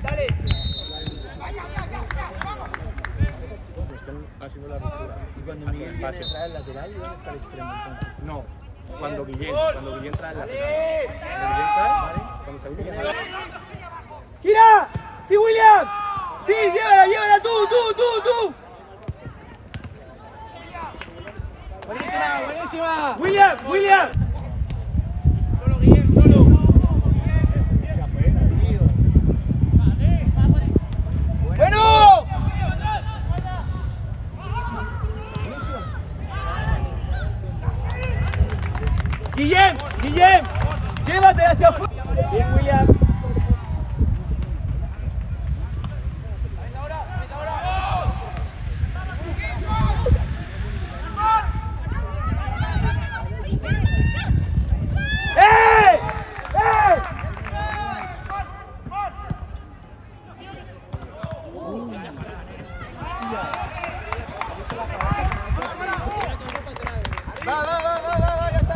Dale. Están haciendo la ruptura. Y cuando Miguel viene detrás del lateral, ¿y dónde está el extremo entonces? No, cuando Guillén entra en la lateral. Cuando Guillén cae, cuando Xavi viene. ¡Gira! ¡Sí, William! ¡Sí, llévala tú! ¡Buenísima! ¡William! Solo, Guillem, solo. ¡Bueno! Guillem, llévate hacia afuera. Bien, William. Va, ya está.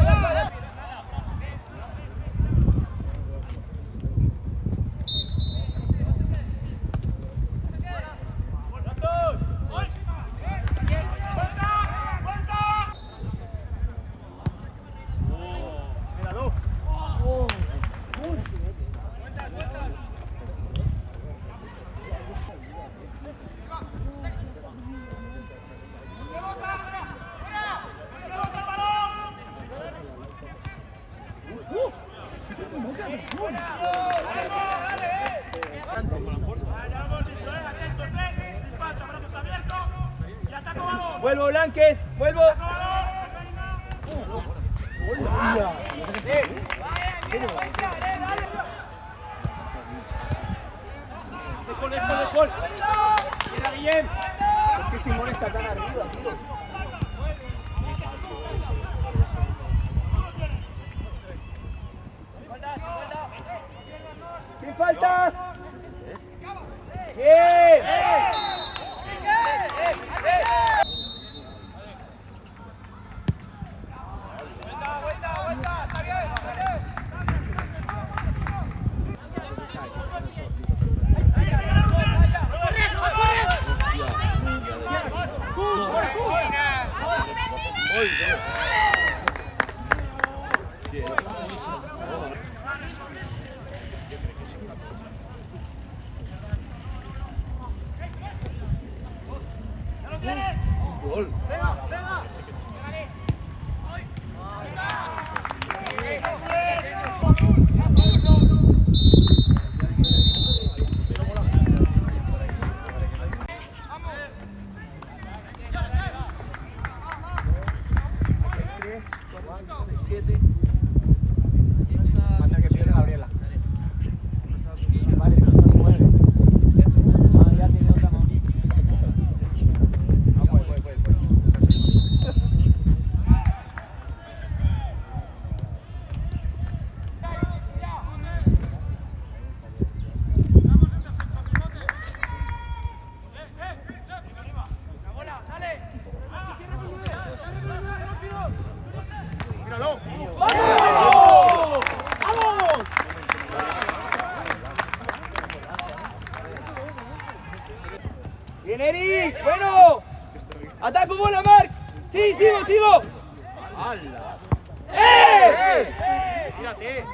Vuelvo, Blanques, vuelvo. Gol. Mira, Guillem. ¿Por qué Simón está tan arriba, tío? ¿Qué faltas? ¡Bien! Gol. Más al que tiene Gabriela. ¡Míralo! ¡Vamos! ¡Vamos! Bien, Eric, bueno. Ataco, bola, Marc. Sí, sigo. ¡Hala! ¡Tírate!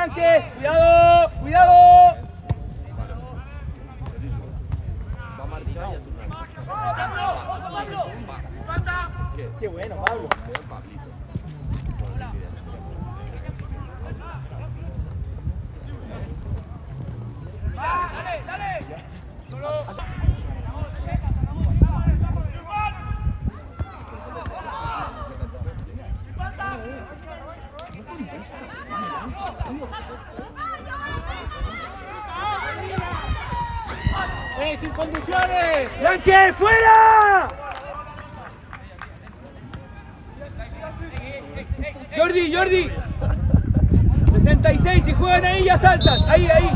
arranques. Cuidado, cuidado. Va a marchar y a tu Qué bueno, Pablo. ¡Sin condiciones! ¡Blanque, fuera! Jordi, Jordi. 66, si juegan ahí ya saltas. Ahí, ahí.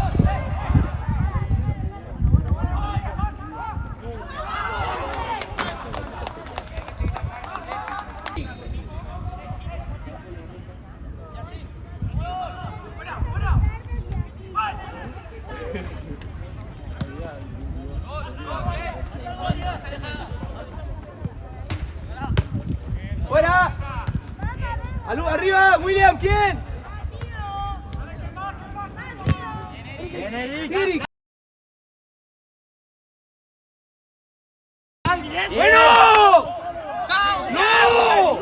¡Fuera! ¡Arriba! ¡William! ¿Quién? ¡Siri! ¡Bueno! ¡No!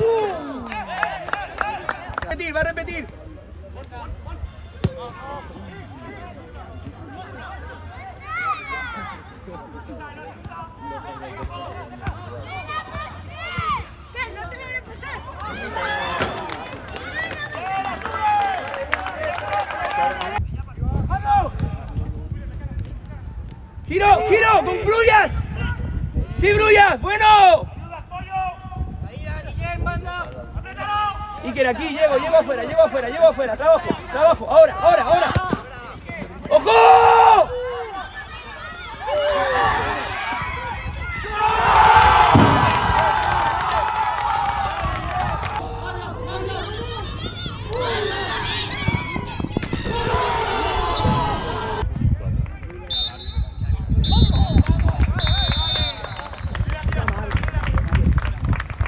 Va a repetir. No te lo voy a pasar. ¡Giro! ¡Giro! ¡Con Brullas! ¡Sí, Brullas! ¡Bueno! Iker, aquí, llego afuera, llego afuera. Trabajo, trabajo. Ahora. ¡Ojo!